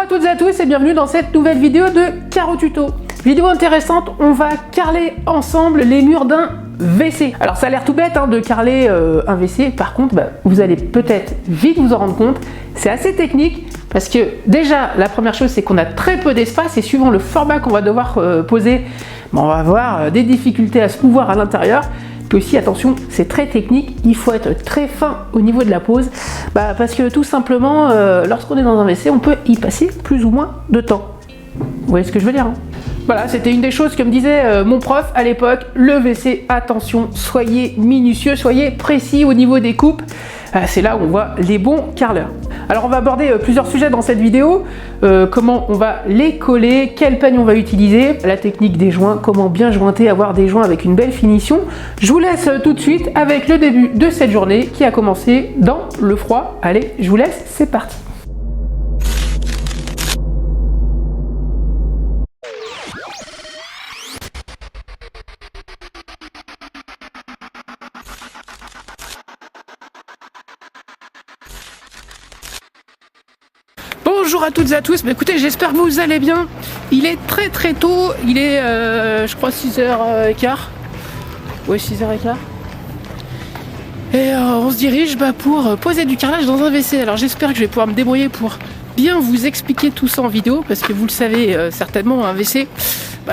à toutes et à tous et bienvenue dans cette nouvelle vidéo de Carreau Tuto. Vidéo intéressante, on va carreler ensemble les murs d'un WC. Alors ça a l'air tout bête de carreler un WC, par contre vous allez peut-être vite vous en rendre compte, c'est assez technique parce que déjà la première chose c'est qu'on a très peu d'espace et suivant le format qu'on va devoir poser, on va avoir des difficultés à se mouvoir à l'intérieur. Puis aussi attention, c'est très technique, il faut être très fin au niveau de la pose, parce que tout simplement lorsqu'on est dans un WC on peut y passer plus ou moins de temps. Vous voyez ce que je veux dire Voilà, c'était une des choses que me disait mon prof à l'époque, le WC, attention, soyez minutieux, soyez précis au niveau des coupes, c'est là où on voit les bons carreleurs. Alors on va aborder plusieurs sujets dans cette vidéo, comment on va les coller, quel peigne on va utiliser, la technique des joints, comment bien jointer, avoir des joints avec une belle finition. Je vous laisse tout de suite avec le début de cette journée qui a commencé dans le froid. Allez, je vous laisse, c'est parti. Bonjour à toutes et à tous, écoutez, j'espère que vous allez bien. Il est très tôt, il est je crois 6h15. Ouais, 6h15. Et on se dirige pour poser du carrelage dans un WC. Alors j'espère que je vais pouvoir me débrouiller pour bien vous expliquer tout ça en vidéo, parce que vous le savez certainement, un WC,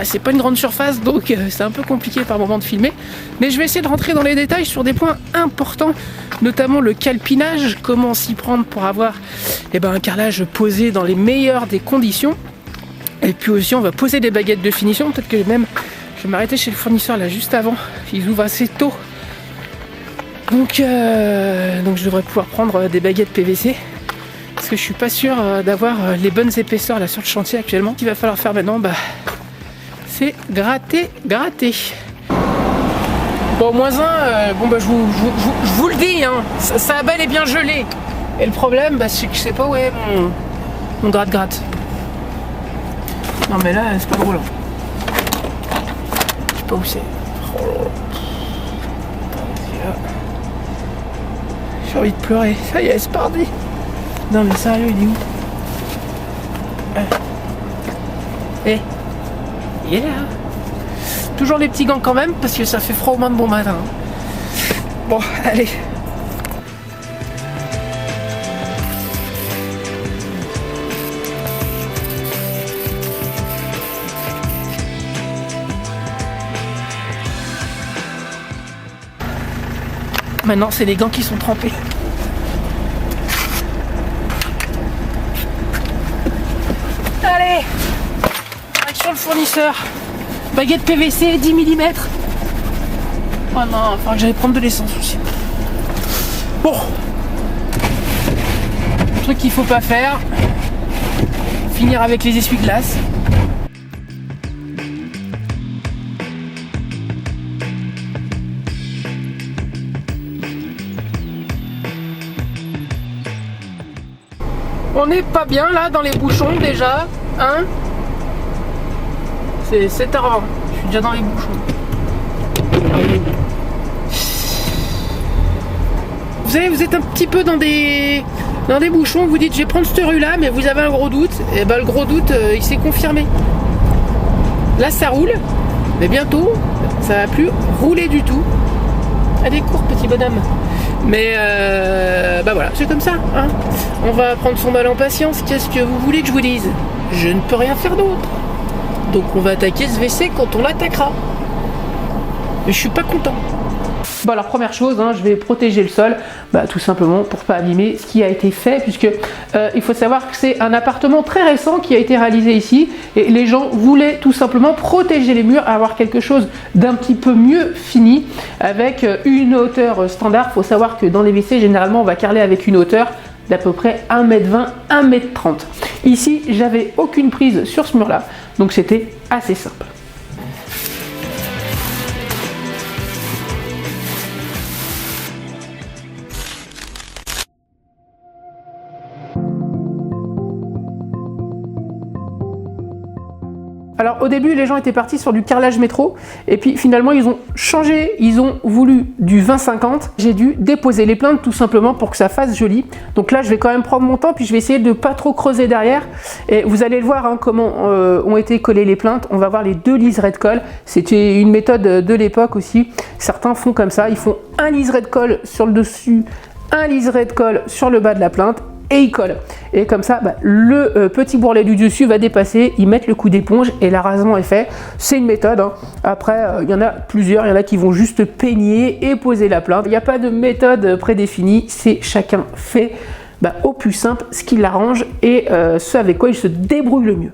c'est pas une grande surface, donc c'est un peu compliqué par moment de filmer. Mais je vais essayer de rentrer dans les détails sur des points importants, notamment le calpinage, comment s'y prendre pour avoir un carrelage posé dans les meilleures des conditions. Et puis aussi on va poser des baguettes de finition, peut-être que même je vais m'arrêter chez le fournisseur là juste avant, ils ouvrent assez tôt. Donc je devrais pouvoir prendre des baguettes PVC, parce que je suis pas sûr d'avoir les bonnes épaisseurs là sur le chantier actuellement. Ce qu'il va falloir faire maintenant, c'est gratter. Bon, -1, je vous le dis, ça a bel et bien gelé. Et le problème, c'est que je sais pas où est mon gratte-gratte. Non mais là, c'est pas drôle. Je sais pas où c'est. J'ai envie de pleurer. Ça y est, c'est parti. Non mais sérieux, il est où? Il est là. Toujours les petits gants quand même, parce que ça fait froid au moins de bon matin. Bon, allez. Maintenant, c'est les gants qui sont trempés. Allez, direction le fournisseur. Baguette PVC, 10 mm. Oh non, il faudra que j'aille prendre de l'essence aussi. Bon. Le truc qu'il faut pas faire, finir avec les essuie-glaces. On n'est pas bien là dans les bouchons déjà, C'est 7h20, je suis déjà dans les bouchons. Vous savez, vous êtes un petit peu dans des bouchons, vous dites je vais prendre cette rue là, mais vous avez un gros doute, et le gros doute il s'est confirmé. Là ça roule, mais bientôt ça va plus rouler du tout. Allez, cours petit bonhomme. Mais voilà, c'est comme ça. On va prendre son mal en patience. Qu'est-ce que vous voulez que je vous dise? Je ne peux rien faire d'autre. Donc on va attaquer ce WC quand on l'attaquera. Mais je suis pas content. Bon alors première chose, je vais protéger le sol, tout simplement pour pas abîmer ce qui a été fait, puisque il faut savoir que c'est un appartement très récent qui a été réalisé ici, et les gens voulaient tout simplement protéger les murs, avoir quelque chose d'un petit peu mieux fini, avec une hauteur standard. Il faut savoir que dans les WC, généralement on va carreler avec une hauteur d'à peu près 1m20, 1m30. Ici, j'avais aucune prise sur ce mur-là, donc c'était assez simple. Alors au début les gens étaient partis sur du carrelage métro et puis finalement ils ont changé, ils ont voulu du 20-50. J'ai dû déposer les plaintes tout simplement pour que ça fasse joli. Donc là je vais quand même prendre mon temps puis je vais essayer de pas trop creuser derrière et vous allez le voir hein, comment ont été collées les plaintes. On va voir les 2 liserés de colle. C'était une méthode de l'époque aussi. Certains font comme ça, ils font un liseré de colle sur le dessus, un liseré de colle sur le bas de la plainte et ils collent. Et comme ça, le petit bourrelet du dessus va dépasser, ils mettent le coup d'éponge et l'arasement est fait. C'est une méthode. Hein. Après, il y en a plusieurs, il y en a qui vont juste peigner et poser la plainte. Il n'y a pas de méthode prédéfinie, c'est chacun fait au plus simple ce qui l'arrange et ce avec quoi il se débrouille le mieux.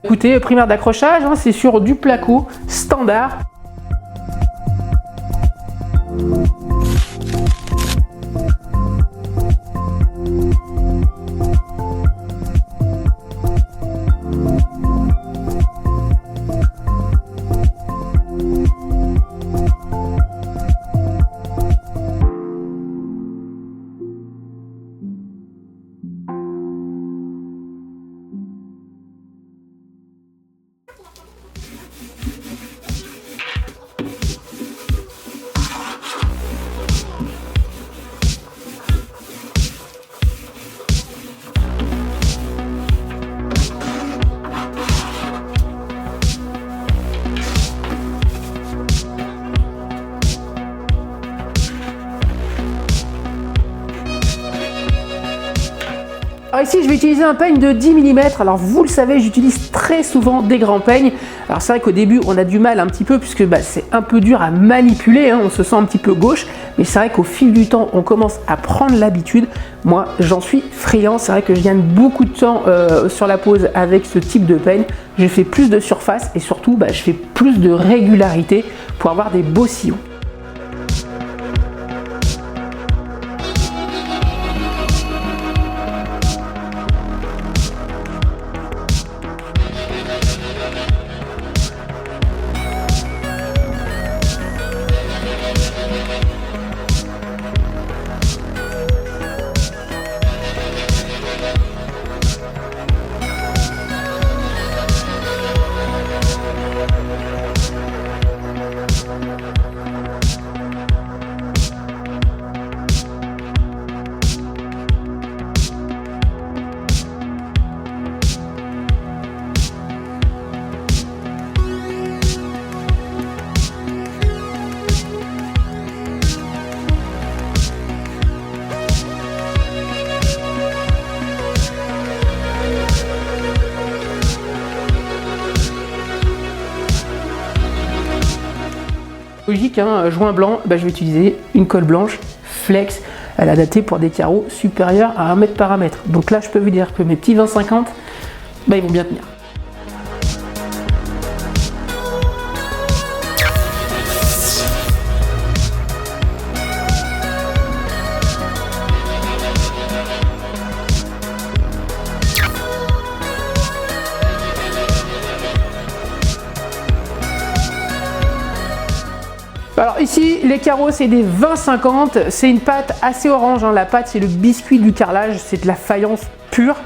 Écoutez, primaire d'accrochage, hein, c'est sur du placo standard. Alors ici je vais utiliser un peigne de 10 mm, alors vous le savez j'utilise très souvent des grands peignes. Alors c'est vrai qu'au début on a du mal un petit peu puisque c'est un peu dur à manipuler, hein, on se sent un petit peu gauche, mais c'est vrai qu'au fil du temps on commence à prendre l'habitude. Moi j'en suis friand, c'est vrai que je gagne beaucoup de temps sur la pose avec ce type de peigne. Je fais plus de surface et surtout je fais plus de régularité pour avoir des beaux sillons. Logique, hein, joint blanc, je vais utiliser une colle blanche flex. Elle est adaptée pour des carreaux supérieurs à 1 mètre par 1 mètre. Donc là, je peux vous dire que mes petits 20-50, ils vont bien tenir. Alors ici, les carreaux, c'est des 20-50, c'est une pâte assez orange, hein. La pâte, c'est le biscuit du carrelage, c'est de la faïence pure,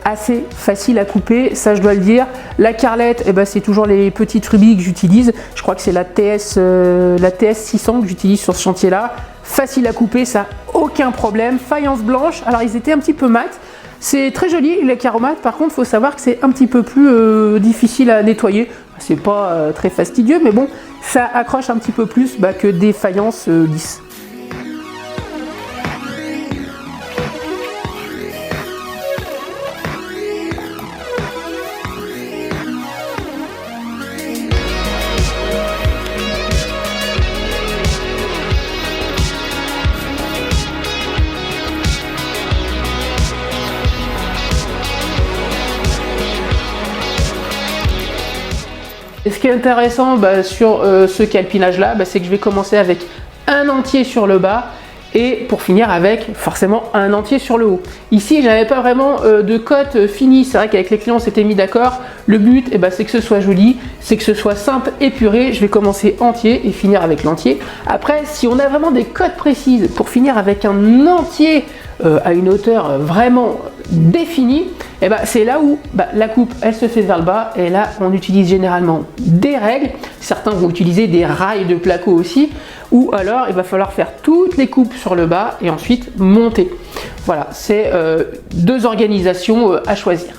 assez facile à couper, ça je dois le dire. La carrelette, c'est toujours les petites rubis que j'utilise, je crois que c'est la TS 600 que j'utilise sur ce chantier-là. Facile à couper, ça n'a aucun problème. Faïence blanche, alors ils étaient un petit peu mat. C'est très joli les carreaux mat, par contre il faut savoir que c'est un petit peu plus difficile à nettoyer. C'est pas très fastidieux, mais bon, ça accroche un petit peu plus que des faïences lisses. Et ce qui est intéressant sur ce calpinage là, c'est que je vais commencer avec un entier sur le bas et pour finir avec forcément un entier sur le haut. Ici j'avais pas vraiment de cote finie, c'est vrai qu'avec les clients on s'était mis d'accord. Le but c'est que ce soit joli, c'est que ce soit simple, épuré. Je vais commencer entier et finir avec l'entier. Après si on a vraiment des cotes précises pour finir avec un entier à une hauteur vraiment définie, c'est là où la coupe elle se fait vers le bas et là on utilise généralement des règles. Certains vont utiliser des rails de placo aussi, ou alors il va falloir faire toutes les coupes sur le bas et ensuite monter. Voilà, c'est deux organisations à choisir.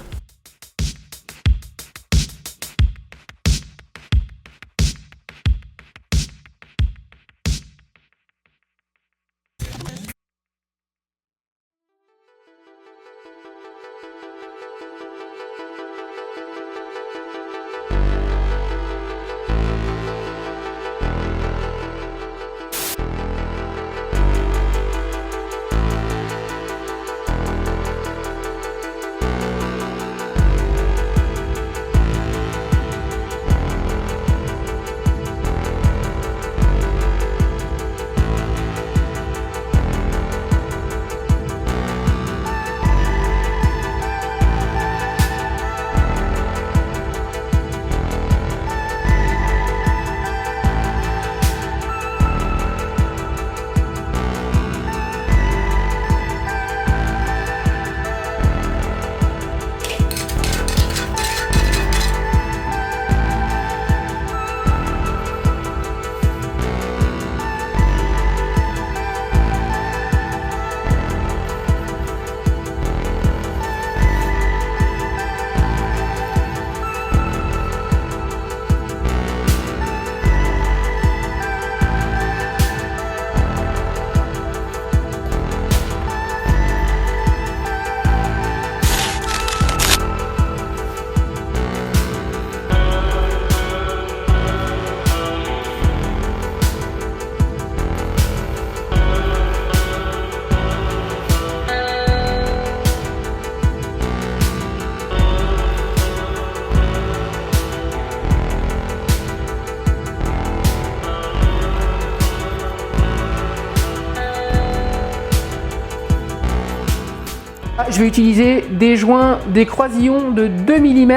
Je vais utiliser des joints, des croisillons de 2 mm.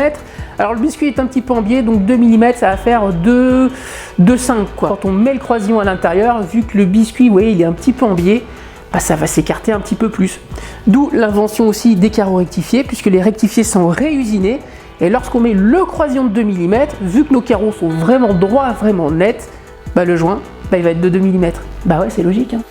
Alors le biscuit est un petit peu en biais, donc 2 mm ça va faire 2,5 quoi. Quand on met le croisillon à l'intérieur, vu que le biscuit, vous voyez, il est un petit peu en biais, ça va s'écarter un petit peu plus. D'où l'invention aussi des carreaux rectifiés, puisque les rectifiés sont réusinés. Et lorsqu'on met le croisillon de 2 mm, vu que nos carreaux sont vraiment droits, vraiment nets, le joint, il va être de 2 mm. Ouais, c'est logique. Hein.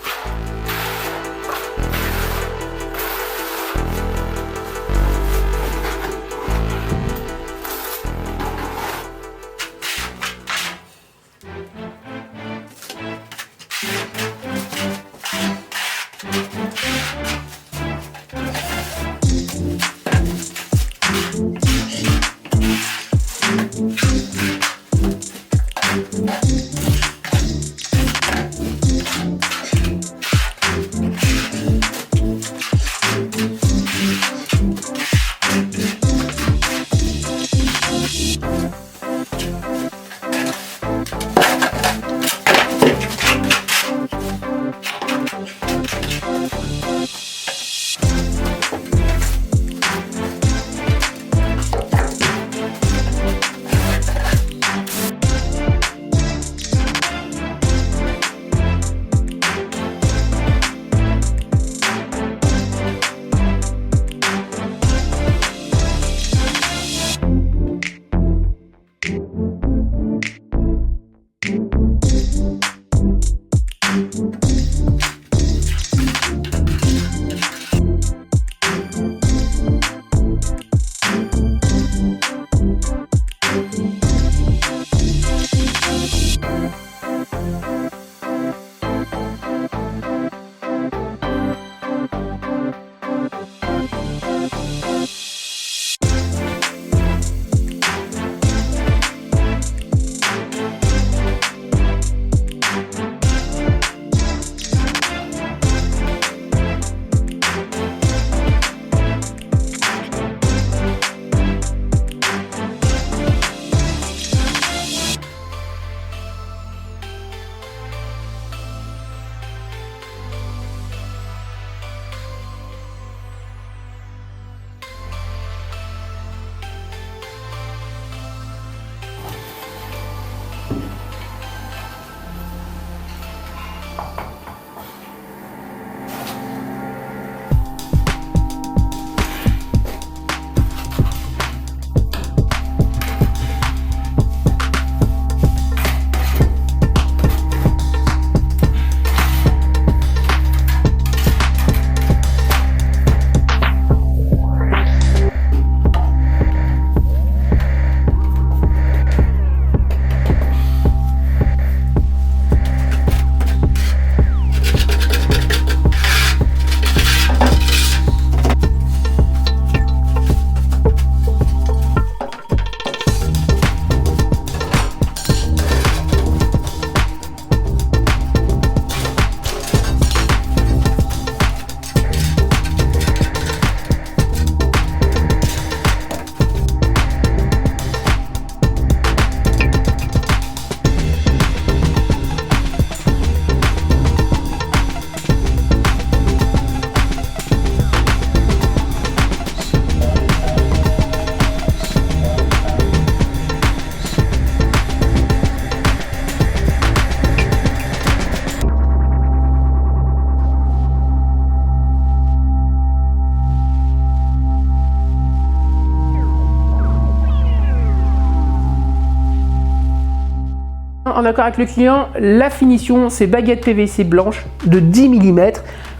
En accord avec le client, la finition, c'est baguette PVC blanche de 10 mm,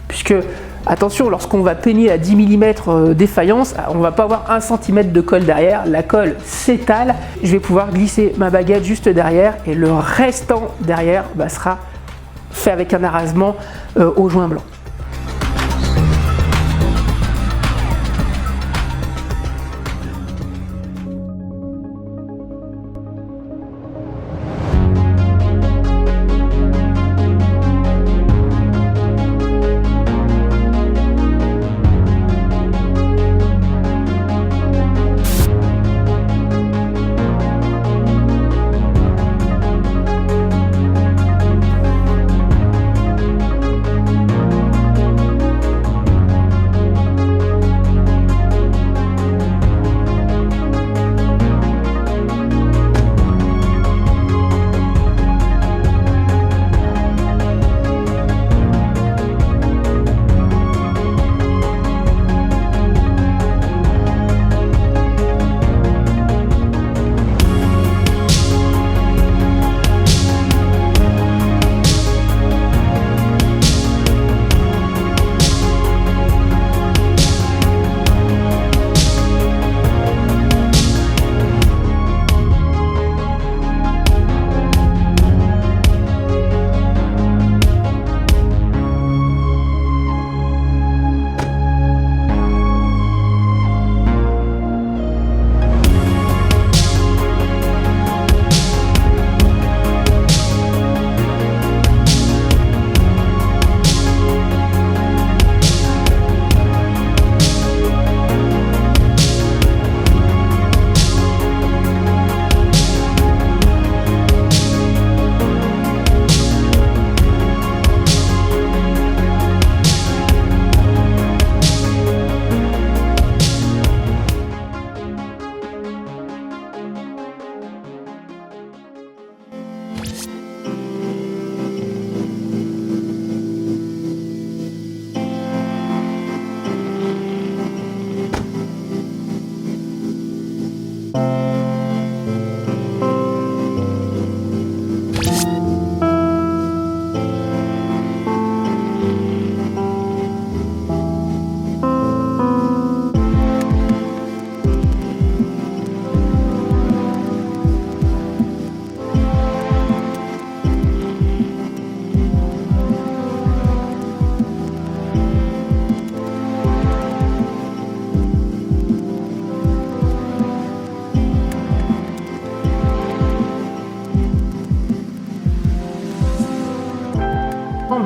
puisque, attention, lorsqu'on va peigner à 10 mm défaillance, on va pas avoir 1 cm de colle derrière, la colle s'étale, je vais pouvoir glisser ma baguette juste derrière, et le restant derrière sera fait avec un arasement au joint blanc.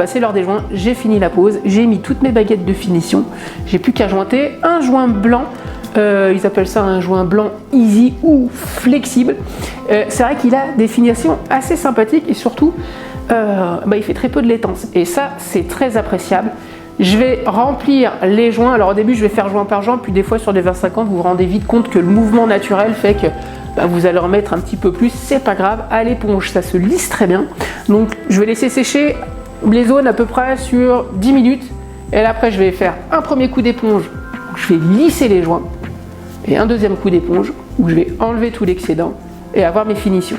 C'est l'heure des joints, j'ai fini la pose, j'ai mis toutes mes baguettes de finition, j'ai plus qu'à jointer un joint blanc, ils appellent ça un joint blanc easy ou flexible. C'est vrai qu'il a des finitions assez sympathiques et surtout il fait très peu de laitance et ça c'est très appréciable. Je vais remplir les joints, alors au début je vais faire joint par joint, puis des fois sur des 20-50 vous vous rendez vite compte que le mouvement naturel fait que vous allez en mettre un petit peu plus, c'est pas grave, à l'éponge ça se lisse très bien. Donc je vais laisser sécher les zones à peu près sur 10 minutes et là après je vais faire un premier coup d'éponge où je vais lisser les joints et un deuxième coup d'éponge où je vais enlever tout l'excédent et avoir mes finitions.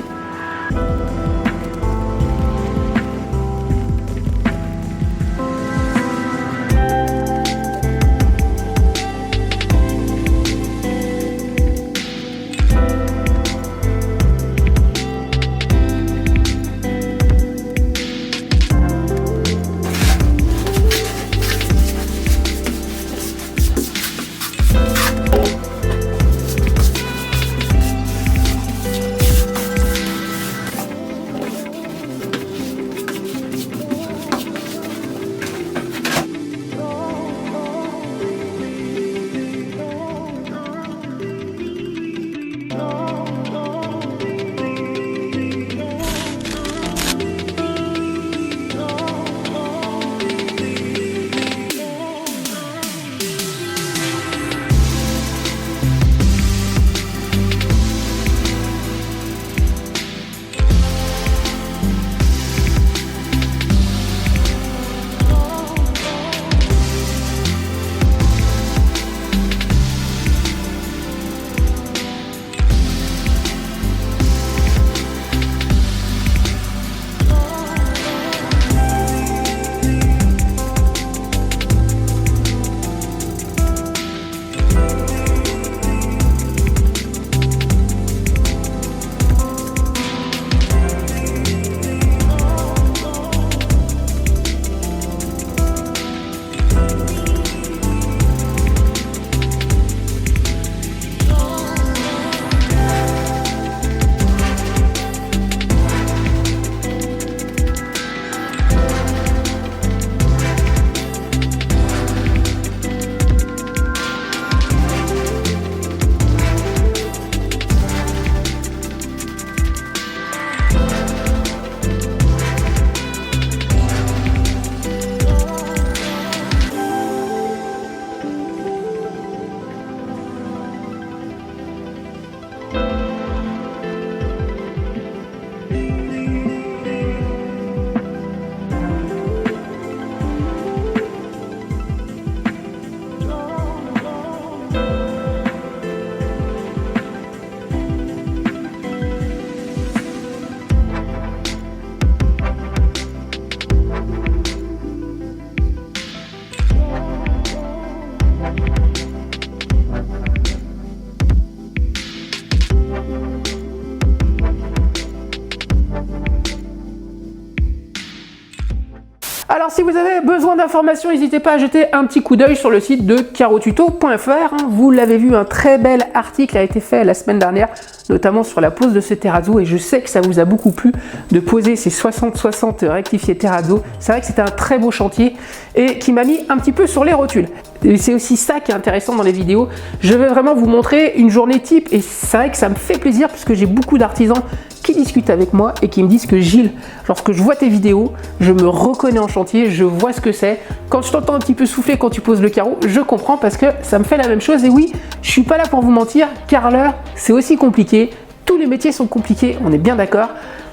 Alors si vous avez besoin d'informations, n'hésitez pas à jeter un petit coup d'œil sur le site de carotuto.fr. Vous l'avez vu, un très bel article a été fait la semaine dernière, notamment sur la pose de ce terrazzo, et je sais que ça vous a beaucoup plu de poser ces 60-60 rectifiés terrazzo. C'est vrai que c'était un très beau chantier et qui m'a mis un petit peu sur les rotules. Et c'est aussi ça qui est intéressant dans les vidéos. Je vais vraiment vous montrer une journée type, et c'est vrai que ça me fait plaisir puisque j'ai beaucoup d'artisans qui discutent avec moi et qui me disent que Gilles, lorsque je vois tes vidéos, je me reconnais en chantier, je vois ce que c'est. Quand je t'entends un petit peu souffler quand tu poses le carreau, je comprends parce que ça me fait la même chose. Et oui, je suis pas là pour vous mentir, carreleur, c'est aussi compliqué. Tous les métiers sont compliqués, on est bien d'accord.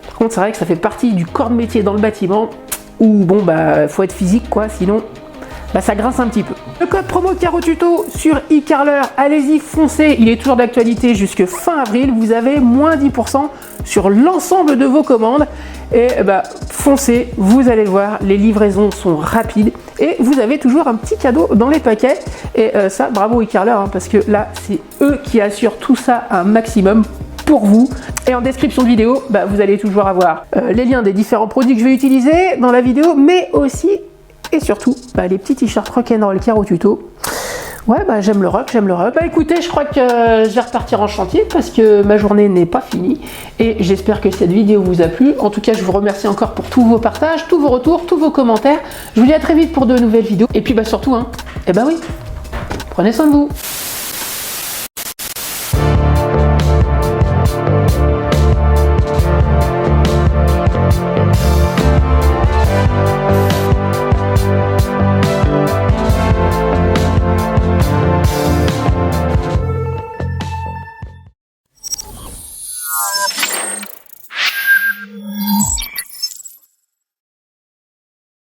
Par contre, c'est vrai que ça fait partie du corps de métier dans le bâtiment où, bon, bah, faut être physique, quoi, sinon, bah, ça grince un petit peu. Le code promo CaroTuto sur eCarreleur, allez-y, foncez, il est toujours d'actualité jusque fin avril. Vous avez moins 10% sur l'ensemble de vos commandes. Et bah, foncez, vous allez voir, les livraisons sont rapides et vous avez toujours un petit cadeau dans les paquets. Et ça, bravo eCarreleur, hein, parce que là, c'est eux qui assurent tout ça un maximum pour vous. Et en description de vidéo, bah, vous allez toujours avoir les liens des différents produits que je vais utiliser dans la vidéo, mais aussi et surtout bah, les petits t-shirts rock'n'roll CaroTuto. Ouais, bah j'aime le rock, j'aime le rock. Bah écoutez, je crois que je vais repartir en chantier parce que ma journée n'est pas finie et j'espère que cette vidéo vous a plu. En tout cas, je vous remercie encore pour tous vos partages, tous vos retours, tous vos commentaires. Je vous dis à très vite pour de nouvelles vidéos. Et puis bah surtout, hein, eh bah oui, prenez soin de vous.